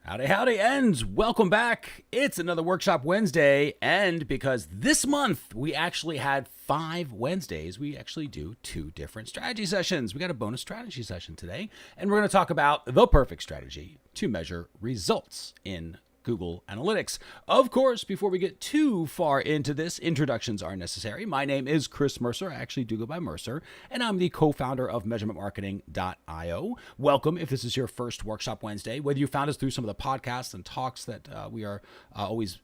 Howdy, howdy, and welcome back. It's another Workshop Wednesday, and because this month we actually had 5 Wednesdays, we actually do 2 different strategy sessions. We got a bonus strategy session today, and we're going to talk about the perfect strategy to measure results in Google Analytics. Of course, before we get too far into this, introductions are necessary. My name is Chris Mercer. I actually do go by Mercer, and I'm the co-founder of MeasurementMarketing.io. Welcome if this is your first Workshop Wednesday, whether you found us through some of the podcasts and talks that we are always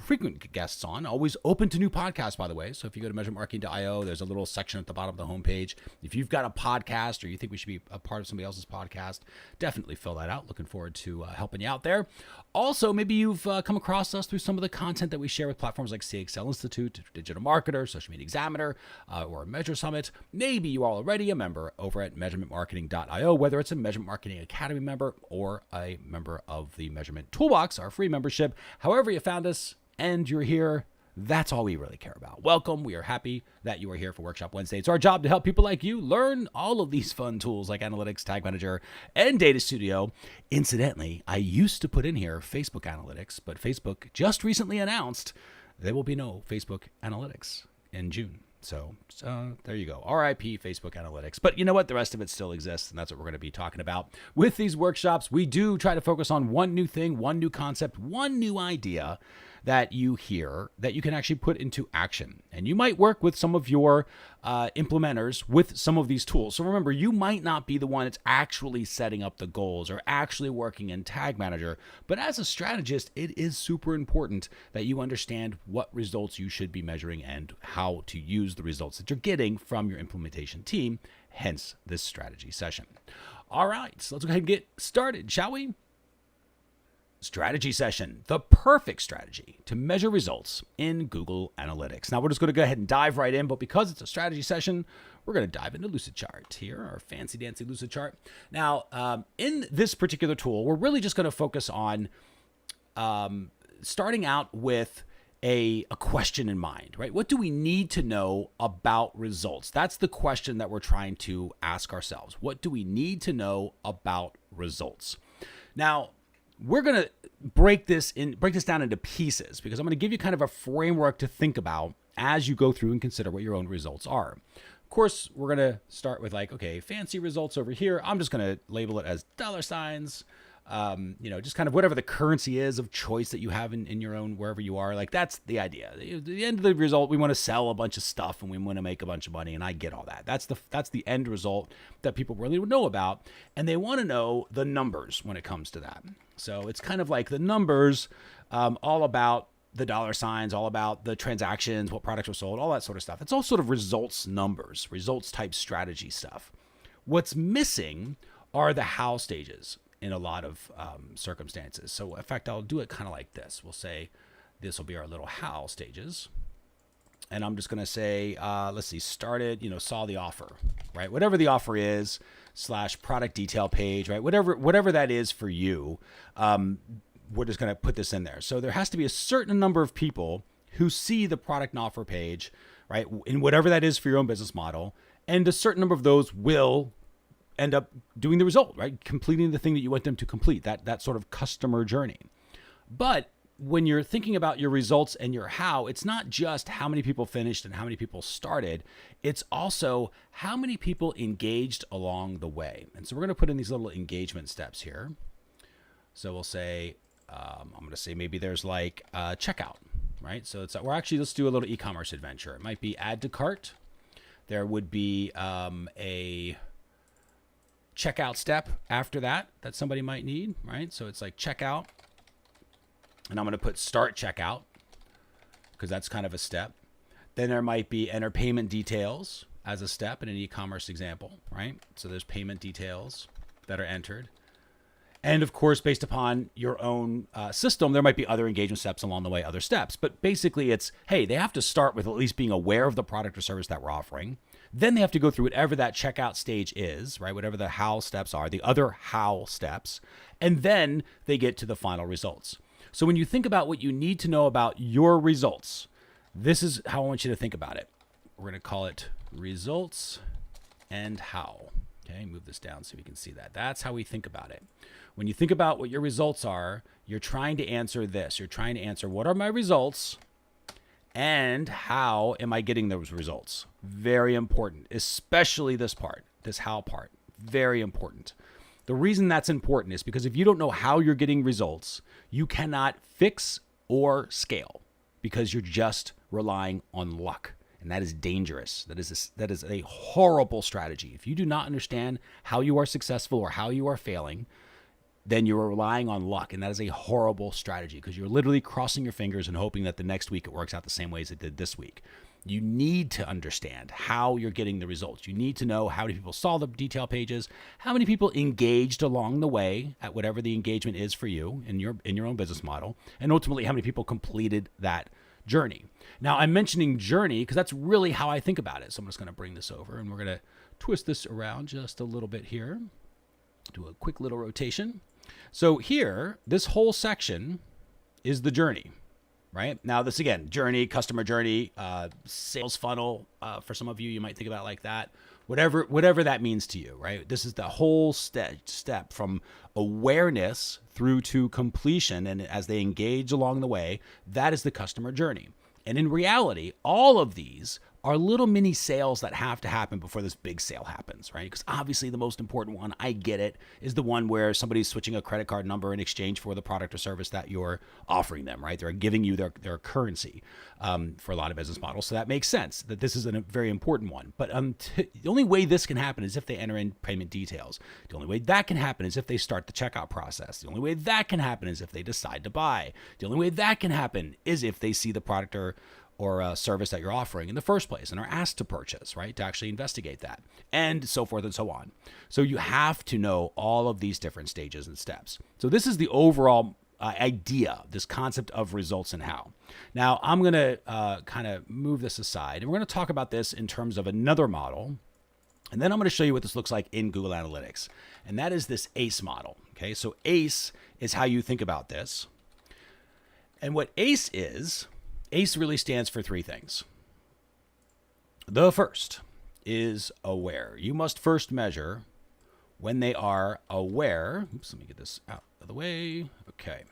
frequent guests on, always open to new podcasts, by the way. So if you go to MeasurementMarketing.io, there's a little section at the bottom of the homepage. If you've got a podcast or you think we should be a part of somebody else's podcast, definitely fill that out. Looking forward to helping you out there. Also, maybe you've come across us through some of the content that we share with platforms like CXL Institute, Digital Marketer, Social Media Examiner, or Measure Summit. Maybe you are already a member over at MeasurementMarketing.io, whether it's a Measurement Marketing Academy member or a member of the Measurement Toolbox, our free membership. However you found us and you're here, that's all we really care about. Welcome. We are happy that you are here for Workshop Wednesday. It's our job to help people like you learn all of these fun tools like Analytics, Tag Manager, and Data Studio. Incidentally, I used to put in here Facebook Analytics, but Facebook just recently announced there will be no Facebook Analytics in June. So there you go. RIP Facebook Analytics. But you know what? The rest of it still exists, and that's what we're going to be talking about. With these workshops, we do try to focus on one new thing, one new concept, one new idea that you hear that you can actually put into action. And you might work with some of your implementers with some of these tools. So remember, you might not be the one that's actually setting up the goals or actually working in Tag Manager. But as a strategist, it is super important that you understand what results you should be measuring and how to use the results that you're getting from your implementation team, hence this strategy session. All right, so let's go ahead and get started, shall we? Strategy session, the perfect strategy to measure results in Google Analytics. Now we're just going to go ahead and dive right in, but because it's a strategy session, we're going to dive into Lucidchart here, our fancy dancy Lucidchart. Now, in this particular tool, we're really just going to focus on starting out with a question in mind, right? What do we need to know about results? That's the question that we're trying to ask ourselves. What do we need to know about results? Now, we're going to break this down into pieces because I'm going to give you kind of a framework to think about as you go through and consider what your own results are. Of course, we're going to start with like, okay, fancy results over here. I'm just going to label it as $signs. Just kind of whatever the currency is of choice that you have in your own, wherever you are. Like that's the idea. At the end of the result, we want to sell a bunch of stuff and we want to make a bunch of money. And I get all that. That's the end result that people really would know about. And they want to know the numbers when it comes to that. So it's kind of like the numbers, all about the $signs, all about the transactions, what products were sold, all that sort of stuff. It's all sort of results numbers, results type strategy stuff. What's missing are the how stages in a lot of circumstances. So in fact, I'll do it kind of like this. We'll say this will be our little how stages. And I'm just going to say, let's see, started, saw the offer, right? Whatever the offer is / product detail page, right? Whatever that is for you, we're just going to put this in there. So there has to be a certain number of people who see the product and offer page, right? In whatever that is for your own business model. And a certain number of those will end up doing the result, right? Completing the thing that you want them to complete, that sort of customer journey. But when you're thinking about your results and your how, it's not just how many people finished and how many people started. It's also how many people engaged along the way. And so we're going to put in these little engagement steps here. So we'll say, I'm going to say maybe there's like checkout, right? So let's do a little e-commerce adventure. It might be add to cart. There would be a checkout step after that somebody might need, right? So it's like checkout. And I'm going to put start checkout because that's kind of a step. Then there might be enter payment details as a step in an e-commerce example, right? So there's payment details that are entered. And of course, based upon your own system, there might be other engagement steps along the way, other steps. But basically it's, hey, they have to start with at least being aware of the product or service that we're offering. Then they have to go through whatever that checkout stage is, right? Whatever the how steps are, the other how steps. And then they get to the final results. So when you think about what you need to know about your results, this is how I want you to think about it. We're going to call it results and how. Okay, move this down so we can see that. That's how we think about it. When you think about what your results are, you're trying to answer this. You're trying to answer, what are my results and how am I getting those results? Very important, especially this part, this how part. Very important. The reason that's important is because if you don't know how you're getting results, you cannot fix or scale because you're just relying on luck. And that is dangerous. That is a horrible strategy. If you do not understand how you are successful or how you are failing, then you're relying on luck. And that is a horrible strategy because you're literally crossing your fingers and hoping that the next week it works out the same way as it did this week. You need to understand how you're getting the results. You need to know how many people saw the detail pages, how many people engaged along the way at whatever the engagement is for you in your own business model, and ultimately how many people completed that journey. Now, I'm mentioning journey because that's really how I think about it. So I'm just going to bring this over and we're going to twist this around just a little bit here. Do a quick little rotation. So here, this whole section is the journey, right? Now, this again, journey, customer journey, sales funnel. For some of you, you might think about it like that. Whatever that means to you, right? This is the whole step from awareness through to completion. And as they engage along the way, that is the customer journey. And in reality, all of these are little mini sales that have to happen before this big sale happens, right? Because obviously the most important one, I get it, is the one where somebody's switching a credit card number in exchange for the product or service that you're offering them, right? They're giving you their currency for a lot of business models. So that makes sense that this is a very important one. But the only way this can happen is if they enter in payment details. The only way that can happen is if they start the checkout process. The only way that can happen is if they decide to buy. The only way that can happen is if they see the product or a service that you're offering in the first place and are asked to purchase, right? To actually investigate that and so forth and so on. So you have to know all of these different stages and steps. So this is the overall idea, this concept of results and how. Now I'm going to kind of move this aside and we're going to talk about this in terms of another model. And then I'm going to show you what this looks like in Google Analytics. And that is this ACE model. Okay. So ACE is how you think about this. And what ACE really stands for three things. The first is aware. You must first measure when they are aware. Oops, let me get this out of the way. Okay.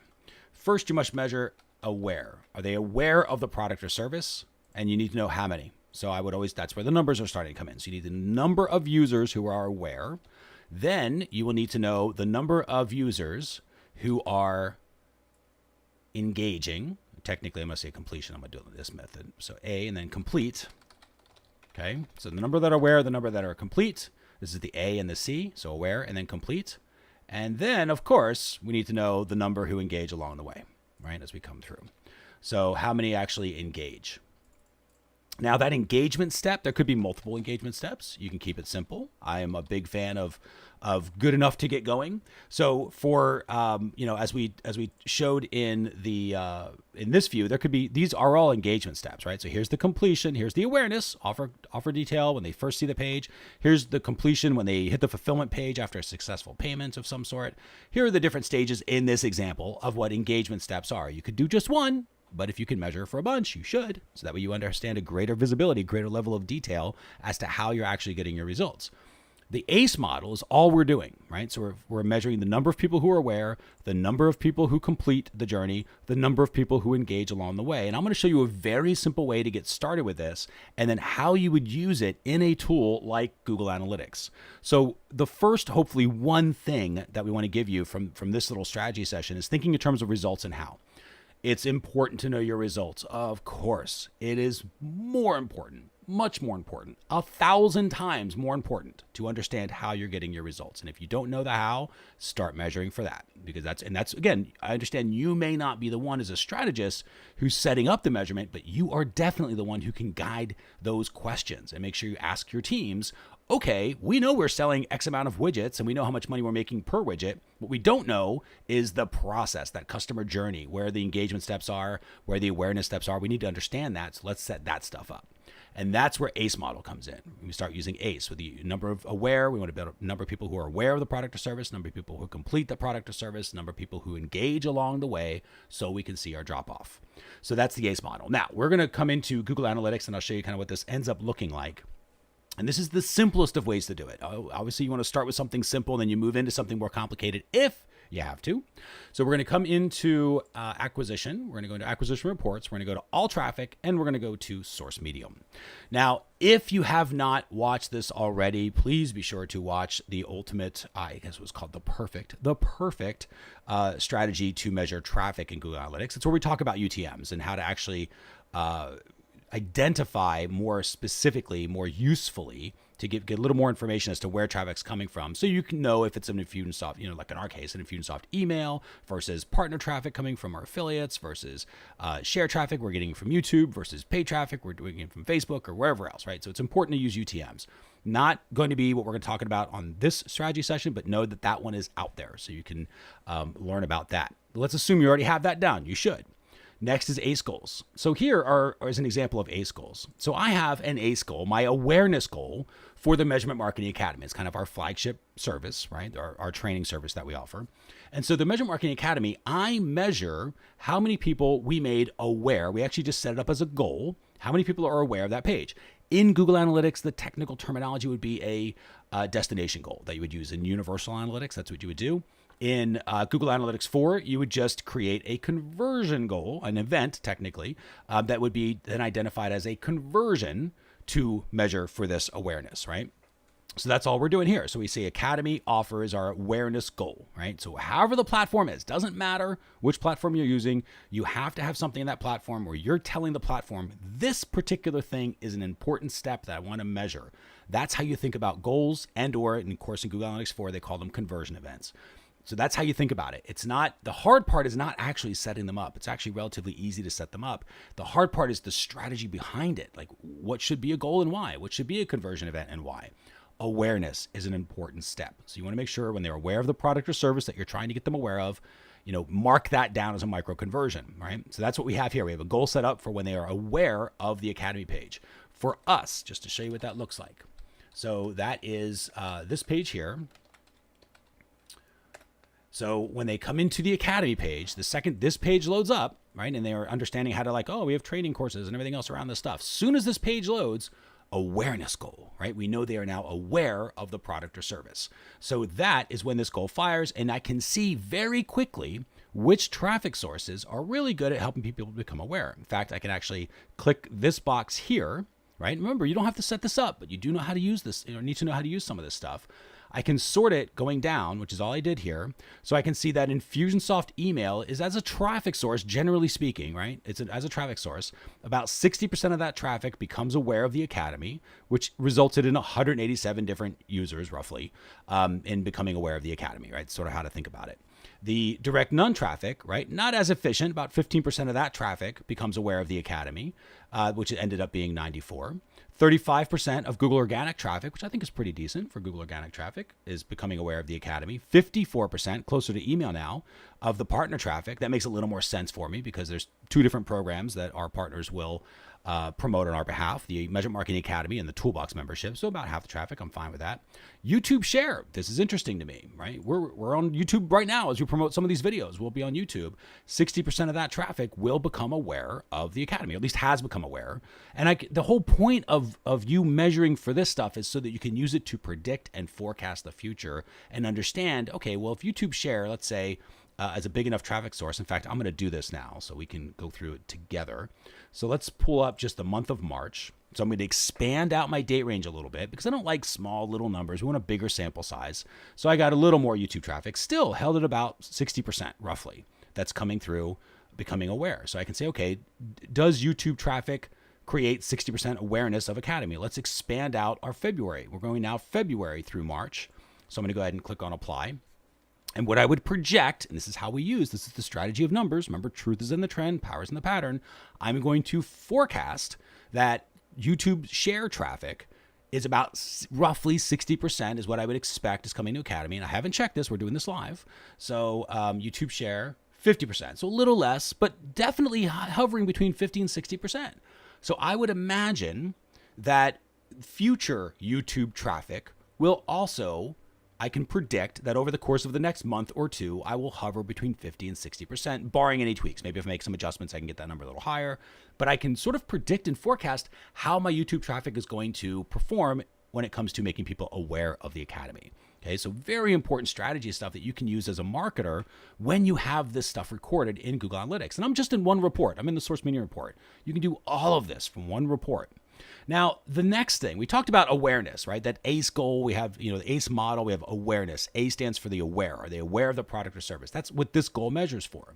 First, you must measure aware. Are they aware of the product or service? And you need to know how many. So that's where the numbers are starting to come in. So you need the number of users who are aware. Then you will need to know the number of users who are engaging. Technically, I must say completion. I'm going to do this method. So A and then complete. Okay. So the number that are aware, the number that are complete. This is the A and the C. So aware and then complete. And then, of course, we need to know the number who engage along the way, right? As we come through. So how many actually engage? Now that engagement step, there could be multiple engagement steps. You can keep it simple. I am a big fan of good enough to get going. So for as we showed in this view, there could be, these are all engagement steps, right? So here's the completion, here's the awareness, offer detail when they first see the page. Here's the completion when they hit the fulfillment page after a successful payment of some sort. Here are the different stages in this example of what engagement steps are. You could do just one. But if you can measure for a bunch, you should. So that way you understand a greater visibility, greater level of detail as to how you're actually getting your results. The ACE model is all we're doing, right? So we're measuring the number of people who are aware, the number of people who complete the journey, the number of people who engage along the way. And I'm going to show you a very simple way to get started with this and then how you would use it in a tool like Google Analytics. So the first, hopefully, one thing that we want to give you from this little strategy session is thinking in terms of results and how. It's important to know your results. Of course, it is more important, much more important, 1,000 times more important to understand how you're getting your results. And if you don't know the how, start measuring for that, because that's again, I understand you may not be the one as a strategist who's setting up the measurement, but you are definitely the one who can guide those questions and make sure you ask your teams, okay, we know we're selling X amount of widgets and we know how much money we're making per widget. What we don't know is the process, that customer journey, where the engagement steps are, where the awareness steps are. We need to understand that. So let's set that stuff up. And that's where ACE model comes in. We start using ACE with the number of aware. We want to build a number of people who are aware of the product or service, number of people who complete the product or service, number of people who engage along the way so we can see our drop off. So that's the ACE model. Now we're going to come into Google Analytics and I'll show you kind of what this ends up looking like. And this is the simplest of ways to do it. Obviously, you want to start with something simple, then you move into something more complicated if you have to. So we're going to come into acquisition. We're going to go into acquisition reports. We're going to go to all traffic, and we're going to go to source medium. Now, if you have not watched this already, please be sure to watch the ultimate, I guess it was called the perfect strategy to measure traffic in Google Analytics. It's where we talk about UTMs and how to actually identify more specifically, more usefully, to get a little more information as to where traffic's coming from, so you can know if it's an Infusionsoft, like in our case, an Infusionsoft email versus partner traffic coming from our affiliates versus share traffic we're getting from YouTube versus paid traffic we're doing it from Facebook or wherever else, right? So it's important to use UTMs. Not going to be what we're going to talk about on this strategy session, but know that that one is out there, so you can learn about that. Let's assume you already have that down. You should. Next is ACE goals. So here is an example of ACE goals. So I have an ACE goal, my awareness goal for the Measurement Marketing Academy. It's kind of our flagship service, right? Our training service that we offer. And so the Measurement Marketing Academy, I measure how many people we made aware. We actually just set it up as a goal. How many people are aware of that page? In Google Analytics, the technical terminology would be a destination goal that you would use in Universal Analytics. That's what you would do. In Google Analytics 4, you would just create a conversion goal, an event technically, that would be then identified as a conversion to measure for this awareness, right? So that's all we're doing here. So we say Academy offer is our awareness goal, right? So however the platform is, doesn't matter which platform you're using, you have to have something in that platform where you're telling the platform, this particular thing is an important step that I want to measure. That's how you think about goals and or, in course, in Google Analytics 4, they call them conversion events. So that's how you think about it. It's not, the hard part is not actually setting them up. It's actually relatively easy to set them up. The hard part is the strategy behind it. Like what should be a goal and why? What should be a conversion event and why? Awareness is an important step. So you want to make sure when they're aware of the product or service that you're trying to get them aware of, mark that down as a micro conversion, right? So that's what we have here. We have a goal set up for when they are aware of the Academy page. For us, just to show you what that looks like. So that is this page here. So when they come into the Academy page, the second this page loads up, right, and they are understanding how to we have training courses and everything else around this stuff. Soon as this page loads, awareness goal, right? We know they are now aware of the product or service. So that is when this goal fires, and I can see very quickly which traffic sources are really good at helping people become aware. In fact, I can actually click this box here, right? Remember, you don't have to set this up, but you do know how to use this, need to know how to use some of this stuff. I can sort it going down, which is all I did here. So I can see that Infusionsoft email is as a traffic source, generally speaking, right? As a traffic source. About 60% of that traffic becomes aware of the Academy, which resulted in 187 different users, roughly, in becoming aware of the Academy, right? Sort of how to think about it. The direct none traffic, right? Not as efficient. About 15% of that traffic becomes aware of the Academy, which ended up being 94. 35% of Google organic traffic, which I think is pretty decent for Google organic traffic, is becoming aware of the Academy. 54%, closer to email now, of the partner traffic. That makes a little more sense for me because there's two different programs that our partners will promote on our behalf, the Measurement Marketing Academy and the Toolbox membership. So about half the traffic, I'm fine with that. YouTube share. This is interesting to me, right? We're on YouTube right now as we promote some of these videos. We'll be on YouTube. 60% of that traffic will become aware of the Academy, or at least has become aware. And the whole point of you measuring for this stuff is so that you can use it to predict and forecast the future and understand, okay, well, if YouTube share, let's say, as a big enough traffic source. In fact, I'm going to do this now so we can go through it together. So let's pull up just the month of March. So I'm going to expand out my date range a little bit because I don't like small little numbers. We want a bigger sample size. So I got a little more YouTube traffic, still held at about 60% roughly. That's coming through, becoming aware. So I can say, okay, does YouTube traffic create 60% awareness of Academy? Let's expand out our February. We're going now February through March. So I'm going to go ahead and click on apply. And what I would project, and this is how we use, this is the strategy of numbers. Remember, truth is in the trend, power is in the pattern. I'm going to forecast that YouTube share traffic is about roughly 60% is what I would expect is coming to Academy. And I haven't checked this. We're doing this live. So YouTube share, 50%. So a little less, but definitely hovering between 50 and 60%. So I would imagine that future YouTube traffic will also, I can predict that over the course of the next month or two, I will hover between 50 and 60%, barring any tweaks. Maybe if I make some adjustments, I can get that number a little higher. But I can sort of predict and forecast how my YouTube traffic is going to perform when it comes to making people aware of the academy. Okay, so very important strategy stuff that you can use as a marketer when you have this stuff recorded in Google Analytics. And I'm just in one report. I'm in the source media report. You can do all of this from one report. Now, the next thing, we talked about awareness, right? That ACE goal, we have, the ACE model, we have awareness. A stands for the aware. Are they aware of the product or service? That's what this goal measures for.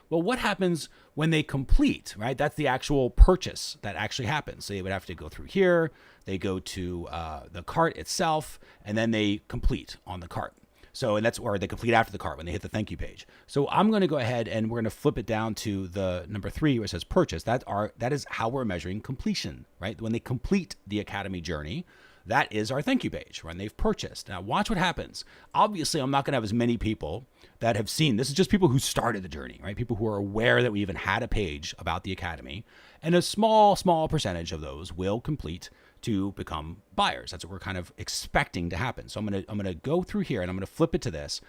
Well, what happens when they complete, right? That's the actual purchase that actually happens. So they would have to go through here, they go to the cart itself, and then they complete on the cart. So, and that's where they complete after the cart when they hit the thank you page. So I'm going to go ahead and we're going to flip it down to the number 3 where it says purchase. That is how we're measuring completion, right? When they complete the academy journey, that is our thank you page when they've purchased. Now watch what happens. Obviously, I'm not going to have as many people that have seen, this is just people who started the journey, right? People who are aware that we even had a page about the academy, and a small percentage of those will complete to become buyers. That's what we're kind of expecting to happen. So I'm going to go through here and I'm going to flip it to this.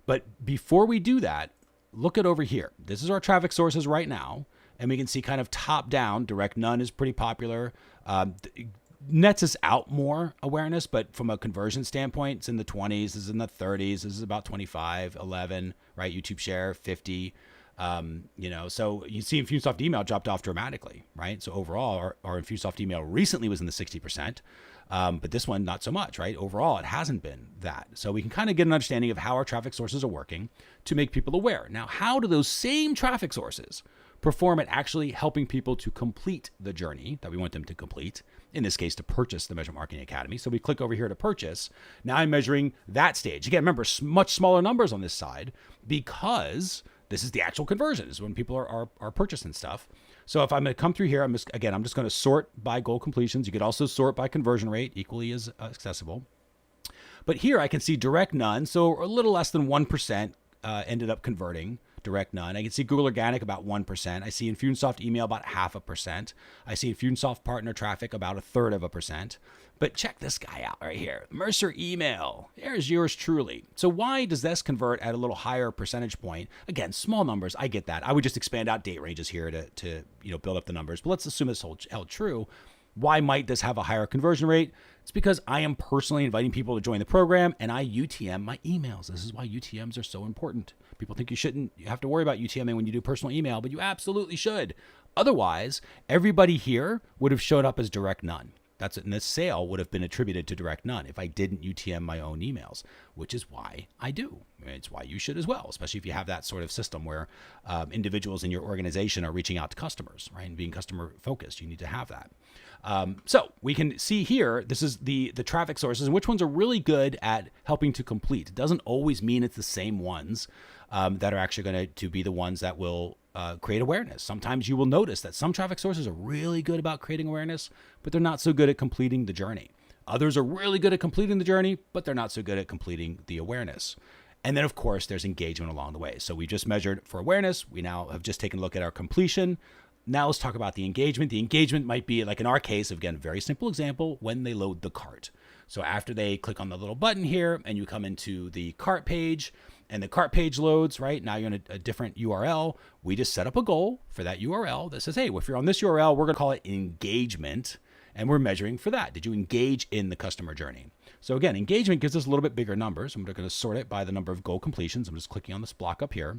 But before we do that, look at over here. This is our traffic sources right now. And we can see kind of top down, direct none is pretty popular. Nets us out more awareness, but from a conversion standpoint, it's in the 20s, this is in the 30s, this is about 25, 11, right? YouTube share, 50. So you see Infusionsoft email dropped off dramatically, right? So overall, our Infusionsoft email recently was in the 60%, but this one, not so much, right? Overall, it hasn't been that. So we can kind of get an understanding of how our traffic sources are working to make people aware. Now, how do those same traffic sources perform at actually helping people to complete the journey that we want them to complete? In this case, to purchase the Measurement Marketing Academy. So we click over here to purchase. Now I'm measuring that stage. Again, remember, much smaller numbers on this side because this is the actual conversion. This is when people are purchasing stuff. So if I'm going to come through here, I'm just going to sort by goal completions. You could also sort by conversion rate, equally as accessible. But here I can see direct none. So a little less than 1% ended up converting. Direct none. I can see Google Organic about 1%. I see Infusionsoft email about 0.5%. I see Infusionsoft partner traffic about 1/3%. But check this guy out right here. Mercer email. There's yours truly. So why does this convert at a little higher percentage point? Again, small numbers. I get that. I would just expand out date ranges here to build up the numbers. But let's assume this held true. Why might this have a higher conversion rate? It's because I am personally inviting people to join the program and I UTM my emails. This is why UTMs are so important. People think you have to worry about UTMing when you do personal email, but you absolutely should. Otherwise, everybody here would have showed up as direct none. That's it. And this sale would have been attributed to direct none if I didn't UTM my own emails, which is why I do. It's why you should as well, especially if you have that sort of system where individuals in your organization are reaching out to customers, right? And being customer focused, you need to have that. So we can see here, this is the traffic sources and which ones are really good at helping to complete. It doesn't always mean it's the same ones that are actually going to be the ones that will create awareness. Sometimes you will notice that some traffic sources are really good about creating awareness, but they're not so good at completing the journey. Others are really good at completing the journey, but they're not so good at completing the awareness. And then, of course, there's engagement along the way. So we just measured for awareness. We now have just taken a look at our completion. Now let's talk about the engagement. The engagement might be, like in our case, again, very simple example, when they load the cart. So after they click on the little button here and you come into the cart page and the cart page loads, right? Now you're in a different URL. We just set up a goal for that URL that says, hey, well, if you're on this URL, we're going to call it engagement. And we're measuring for that. Did you engage in the customer journey? So again, engagement gives us a little bit bigger numbers. I'm going to sort it by the number of goal completions. I'm just clicking on this block up here.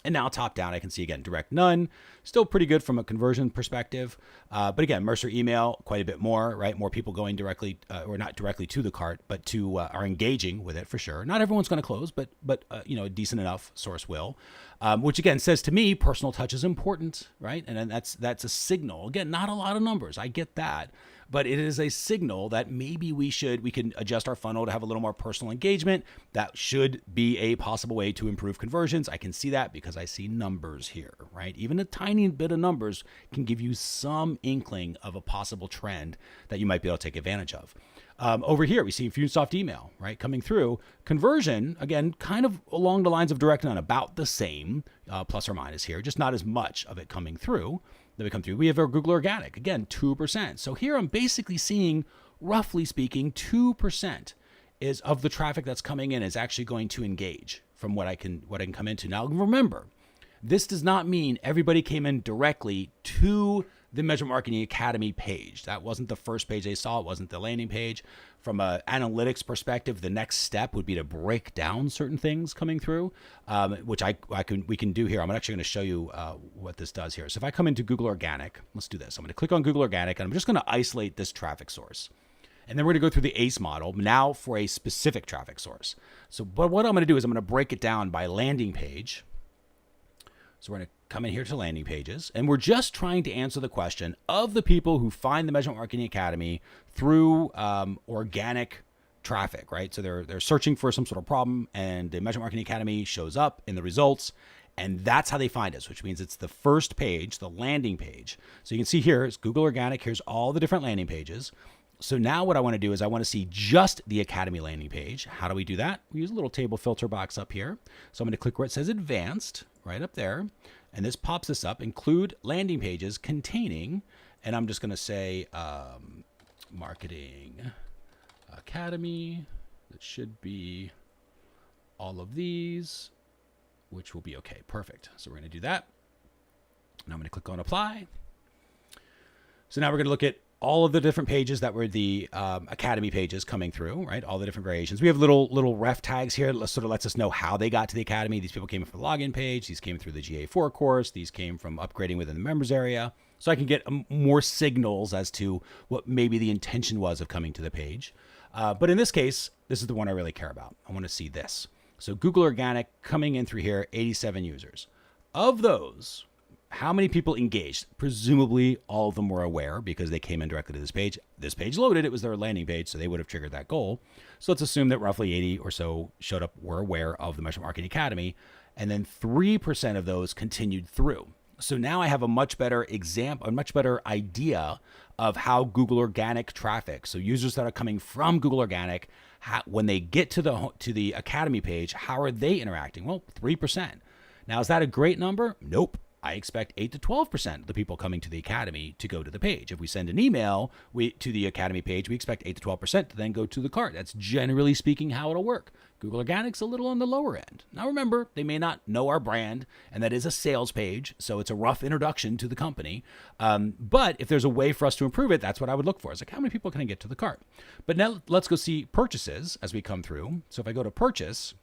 And now top down, I can see again, direct none, still pretty good from a conversion perspective. But again, Mercer email, quite a bit more, right? More people going directly, or not directly to the cart, but to are engaging with it for sure. Not everyone's going to close, but a decent enough source will, which again says to me, personal touch is important, right? And then that's a signal. Again, not a lot of numbers. I get that. But it is a signal that maybe we can adjust our funnel to have a little more personal engagement. That should be a possible way to improve conversions. I can see that because I see numbers here, right? Even a tiny bit of numbers can give you some inkling of a possible trend that you might be able to take advantage of. Over here, we see Infusionsoft email, right? Coming through. Conversion, again, kind of along the lines of direct none, about the same, plus or minus here, just not as much of it coming through. That we come through. We have our Google Organic, again, 2%. So here I'm basically seeing, roughly speaking, 2% is of the traffic that's coming in is actually going to engage from what I can come into. Now remember, this does not mean everybody came in directly to the Measurement Marketing Academy page. That wasn't the first page they saw. It wasn't the landing page. From an analytics perspective, the next step would be to break down certain things coming through, which we can do here. I'm actually going to show you what this does here. So if I come into Google Organic, let's do this. I'm going to click on Google Organic, and I'm just going to isolate this traffic source. And then we're going to go through the ACE model now for a specific traffic source. So but what I'm going to do is I'm going to break it down by landing page. So we're going to come in here to landing pages, and we're just trying to answer the question of the people who find the Measurement Marketing Academy through organic traffic, right? So they're searching for some sort of problem, and the Measurement Marketing Academy shows up in the results, and that's how they find us, which means it's the first page, the landing page. So you can see here, it's Google Organic. Here's all the different landing pages. So now what I want to do is I want to see just the Academy landing page. How do we do that? We use a little table filter box up here. So I'm going to click where it says Advanced, right up there. And this pops this up, include landing pages containing, and I'm just going to say Marketing Academy. That should be all of these, which will be okay. Perfect. So we're going to do that. Now I'm going to click on Apply. So now we're going to look at all of the different pages that were the Academy pages coming through, right? All the different variations. We have little ref tags here that sort of lets us know how they got to the Academy. These people came from the login page. These came through the GA4 course. These came from upgrading within the members area. So I can get more signals as to what maybe the intention was of coming to the page. But in this case, this is the one I really care about. I want to see this. So Google Organic coming in through here, 87 users. Of those, how many people engaged? Presumably all of them were aware because they came in directly to this page. This page loaded, it was their landing page, so they would have triggered that goal. So let's assume that roughly 80 or so showed up, were aware of the Measurement Marketing Academy, and then 3% of those continued through. So now I have a much better example, a much better idea of how Google Organic traffic, so users that are coming from Google Organic, when they get to the Academy page, how are they interacting? Well, 3%. Now, is that a great number? Nope. I expect 8 to 12% of the people coming to the Academy to go to the page. If we send an email to the Academy page, we expect 8 to 12% to then go to the cart. That's generally speaking how it'll work. Google Organic's a little on the lower end. Now remember, they may not know our brand, and that is a sales page, so it's a rough introduction to the company. But if there's a way for us to improve it, that's what I would look for. It's like, how many people can I get to the cart? But now let's go see purchases as we come through. So if I go to purchase,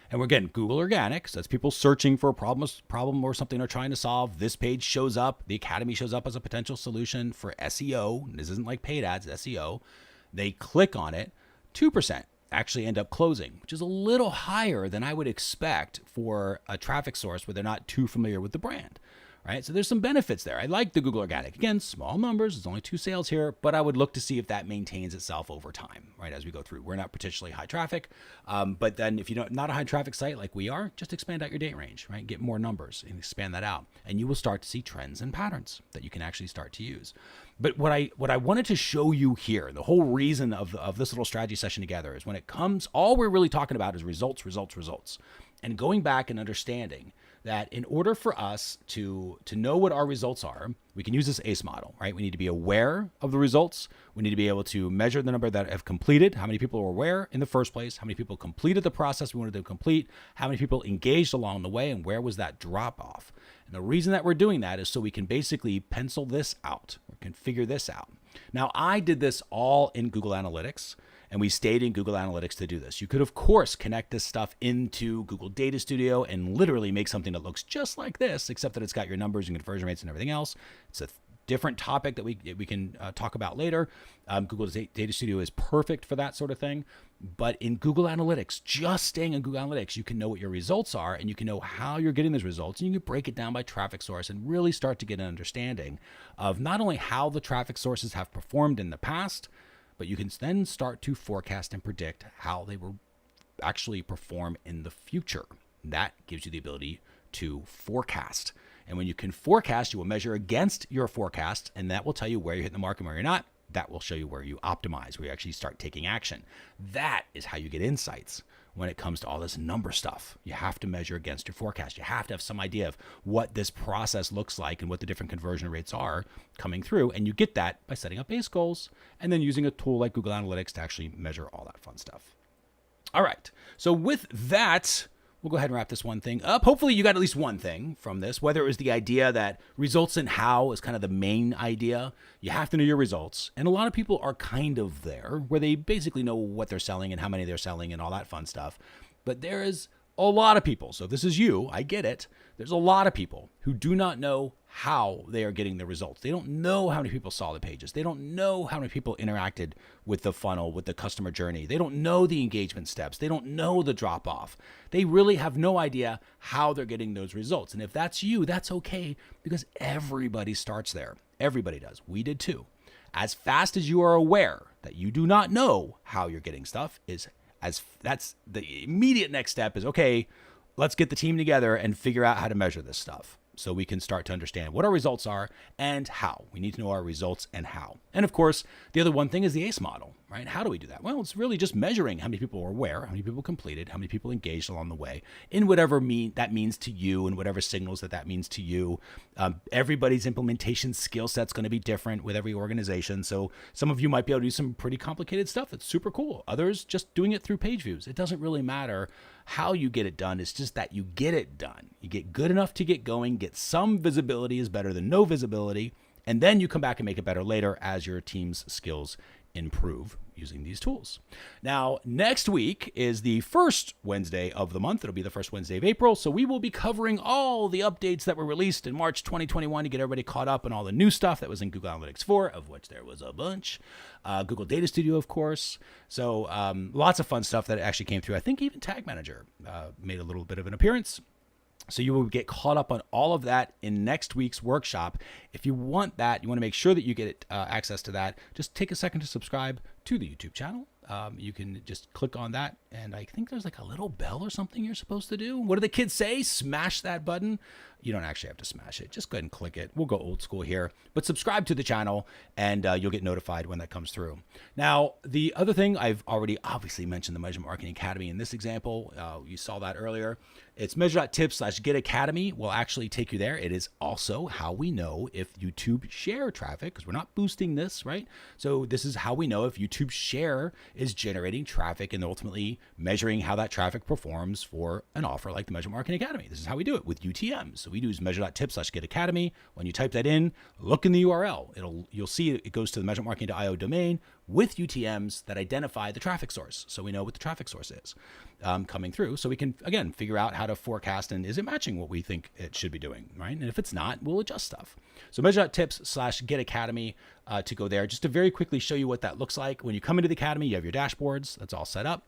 and we're getting Google Organic, so that's people searching for a problem or something they're trying to solve. This page shows up. The Academy shows up as a potential solution for SEO. This isn't like paid ads, SEO. They click on it. 2% actually end up closing, which is a little higher than I would expect for a traffic source where they're not too familiar with the brand. Right? So there's some benefits there. I like the Google Organic. Again, small numbers. There's only 2 sales here, but I would look to see if that maintains itself over time, right? As we go through, we're not particularly high traffic, but then if you're not a high traffic site like we are, just expand out your date range, right? Get more numbers and expand that out, and you will start to see trends and patterns that you can actually start to use. But what I wanted to show you here, the whole reason of this little strategy session together is when it comes, all we're really talking about is results, and going back and understanding that in order for us to know what our results are, we can use this ACE model, right? We need to be aware of the results. We need to be able to measure the number that have completed, how many people were aware in the first place, how many people completed the process we wanted to complete, how many people engaged along the way, and where was that drop off. And the reason that we're doing that is so we can basically pencil this out or can figure this out. Now, I did this all in Google Analytics, and we stayed in Google Analytics to do this. You could, of course, connect this stuff into Google Data Studio and literally make something that looks just like this, except that it's got your numbers and conversion rates and everything else. It's a different topic that we can talk about later. Google Data Studio is perfect for that sort of thing. But in Google Analytics, just staying in Google Analytics, you can know what your results are, and you can know how you're getting those results, and you can break it down by traffic source and really start to get an understanding of not only how the traffic sources have performed in the past, but you can then start to forecast and predict how they will actually perform in the future. That gives you the ability to forecast. And when you can forecast, you will measure against your forecast, and that will tell you where you're hitting the mark and where you're not. That will show you where you optimize, where you actually start taking action. That is how you get insights when it comes to all this number stuff. You have to measure against your forecast. You have to have some idea of what this process looks like and what the different conversion rates are coming through. And you get that by setting up base goals and then using a tool like Google Analytics to actually measure all that fun stuff. All right. So with that, we'll go ahead and wrap this one thing up. Hopefully you got at least one thing from this, whether it was the idea that results and how is kind of the main idea. You have to know your results. And a lot of people are kind of there where they basically know what they're selling and how many they're selling and all that fun stuff. But there is a lot of people. So if this is you, I get it. There's a lot of people who do not know how they are getting the results. They don't know how many people saw the pages. They don't know how many people interacted with the funnel, with the customer journey. They don't know the engagement steps. They don't know the drop off. They really have no idea how they're getting those results. And if that's you, that's okay, because everybody starts there. Everybody does. We did too. As fast as you are aware that you do not know how you're getting stuff that's the immediate next step is, okay, let's get the team together and figure out how to measure this stuff so we can start to understand what our results are and how. We need to know our results and how. And of course, the other one thing is the ACE model, right? How do we do that? Well, it's really just measuring how many people were aware, how many people completed, how many people engaged along the way in whatever that means to you and whatever signals that means to you. Everybody's implementation skill set's going to be different with every organization. So some of you might be able to do some pretty complicated stuff that's super cool. Others just doing it through page views. It doesn't really matter how you get it done. It's just that you get it done. You get good enough to get going, get some visibility is better than no visibility, and then you come back and make it better later as your team's skills improve using these tools. Now, next week is the first Wednesday of the month. It'll be the first Wednesday of April. So we will be covering all the updates that were released in March 2021 to get everybody caught up on all the new stuff that was in Google Analytics 4, of which there was a bunch. Google Data Studio, of course. So lots of fun stuff that actually came through. I think even Tag Manager made a little bit of an appearance. So you will get caught up on all of that in next week's workshop. If you want that, you want to make sure that you get access to that, just take a second to subscribe to the YouTube channel. You can just click on that, and I think there's like a little bell or something you're supposed to do. What do the kids say? Smash that button. You don't actually have to smash it. Just go ahead and click it. We'll go old school here, but subscribe to the channel, and you'll get notified when that comes through. Now, the other thing, I've already obviously mentioned the Measurement Marketing Academy in this example. You saw that earlier. It's measure.tips/get academy will actually take you there. It is also how we know if YouTube share traffic, because we're not boosting this, right? So this is how we know if YouTube share is generating traffic and ultimately measuring how that traffic performs for an offer like the Measurement Marketing Academy. This is how we do it with UTMs. So we use measure.tips/get academy. When you type that in, look in the URL. You'll see it goes to the measuremarketing.io domain with UTMs that identify the traffic source. So we know what the traffic source is coming through. So we can, again, figure out how to forecast and is it matching what we think it should be doing, right? And if it's not, we'll adjust stuff. So measure.tips/get academy to go there. Just to very quickly show you what that looks like. When you come into the academy, you have your dashboards. That's all set up.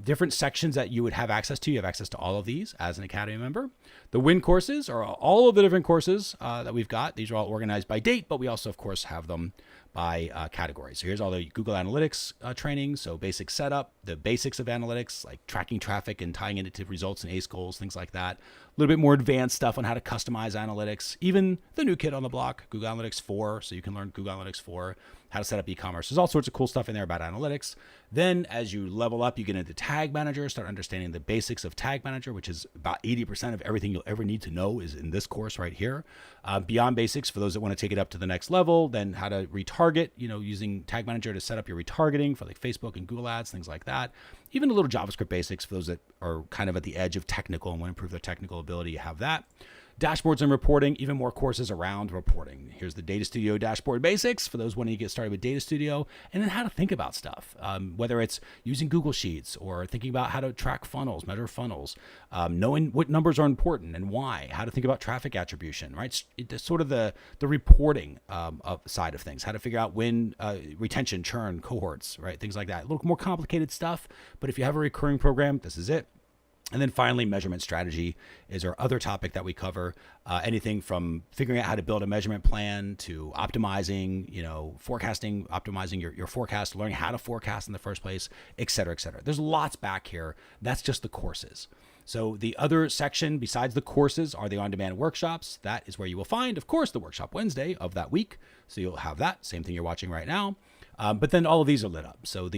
Different sections that you would have access to. You have access to all of these as an Academy member. The Win courses are all of the different courses that we've got. These are all organized by date, but we also, of course, have them by category. So here's all the Google Analytics training. So basic setup, the basics of analytics, like tracking traffic and tying it into results and ACE goals, things like that. A little bit more advanced stuff on how to customize analytics. Even the new kid on the block, Google Analytics 4. So you can learn Google Analytics 4, how to set up e-commerce. There's all sorts of cool stuff in there about analytics. Then as you level up, you get into Tag Manager, start understanding the basics of Tag Manager, which is about 80% of everything you'll ever need to know is in this course right here. Beyond basics, for those that want to take it up to the next level, then how to retarget, using Tag Manager to set up your retargeting for like Facebook and Google ads, things like that. Even a little JavaScript basics for those that are kind of at the edge of technical and want to improve their technical ability, you have that. Dashboards and reporting, even more courses around reporting. Here's the Data Studio dashboard basics for those wanting to get started with Data Studio, and then how to think about stuff, whether it's using Google Sheets or thinking about how to track funnels, measure funnels, knowing what numbers are important and why, how to think about traffic attribution, right? It's sort of the reporting side of things, how to figure out when retention, churn, cohorts, right? Things like that. A little more complicated stuff, but if you have a recurring program, this is it. And then finally, measurement strategy is our other topic that we cover. Anything from figuring out how to build a measurement plan to optimizing, forecasting, optimizing your forecast, learning how to forecast in the first place, et cetera, et cetera. There's lots back here. That's just the courses. So the other section besides the courses are the on-demand workshops. That is where you will find, of course, the workshop Wednesday of that week. So you'll have that, same thing you're watching right now. But then all of these are lit up. So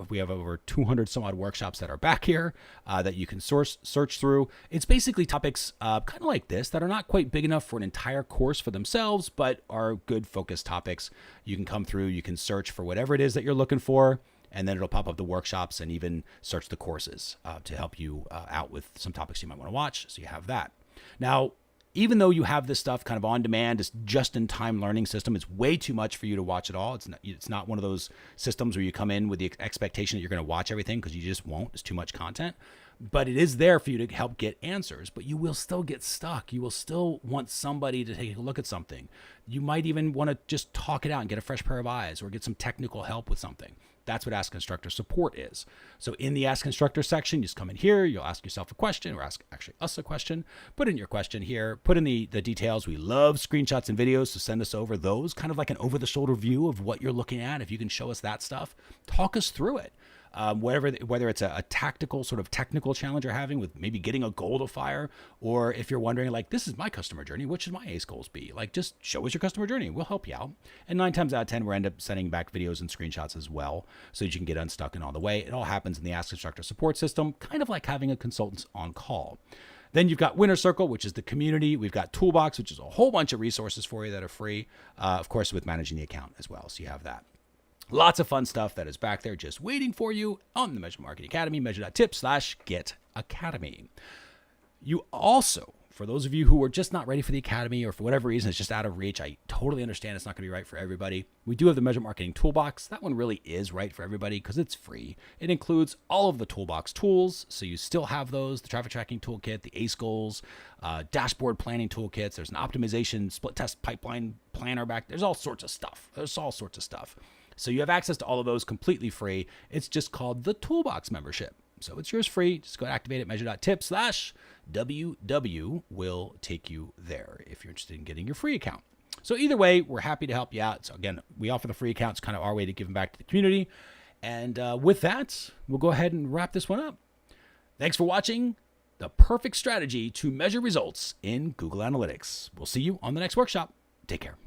we have over 200 some odd workshops that are back here that you can search through. It's basically topics kind of like this that are not quite big enough for an entire course for themselves, but are good focused topics. You can come through, you can search for whatever it is that you're looking for, and then it'll pop up the workshops and even search the courses to help you out with some topics you might want to watch. So you have that. Now, even though you have this stuff kind of on demand, this just-in-time learning system, it's way too much for you to watch it all. It's not one of those systems where you come in with the expectation that you're going to watch everything, because you just won't. It's too much content. But it is there for you to help get answers, but you will still get stuck. You will still want somebody to take a look at something. You might even want to just talk it out and get a fresh pair of eyes or get some technical help with something. That's what Ask Instructor support is. So in the Ask Instructor section, you just come in here, you'll ask yourself a question, or ask actually us a question, put in your question here, put in the details. We love screenshots and videos, so send us over those, kind of like an over-the-shoulder view of what you're looking at. If you can show us that stuff, talk us through it. Whether it's a tactical sort of technical challenge you're having with maybe getting a goal to fire, or if you're wondering like, this is my customer journey, what should my ACE goals be? Like, just show us your customer journey. We'll help you out. And 9 times out of 10, we'll end up sending back videos and screenshots as well, so that you can get unstuck and on the way. It all happens in the Ask Instructor support system, kind of like having a consultant on call. Then you've got Winner Circle, which is the community. We've got Toolbox, which is a whole bunch of resources for you that are free, of course, with managing the account as well. So you have that. Lots of fun stuff that is back there just waiting for you on the Measurement Marketing Academy, measure.tips/get-academy. You also, for those of you who are just not ready for the Academy, or for whatever reason it's just out of reach, I totally understand it's not going to be right for everybody. We do have the Measurement Marketing Toolbox. That one really is right for everybody because it's free. It includes all of the Toolbox tools, so you still have those, the traffic tracking toolkit, the ACE goals, dashboard planning toolkits. There's an optimization split test pipeline planner back. There's all sorts of stuff. So you have access to all of those completely free. It's just called the Toolbox membership. So it's yours free. Just go to activate it, measure.tips/WW will take you there if you're interested in getting your free account. So either way, we're happy to help you out. So again, we offer the free account. It's kind of our way to give them back to the community. And with that, we'll go ahead and wrap this one up. Thanks for watching the perfect strategy to measure results in Google Analytics. We'll see you on the next workshop. Take care.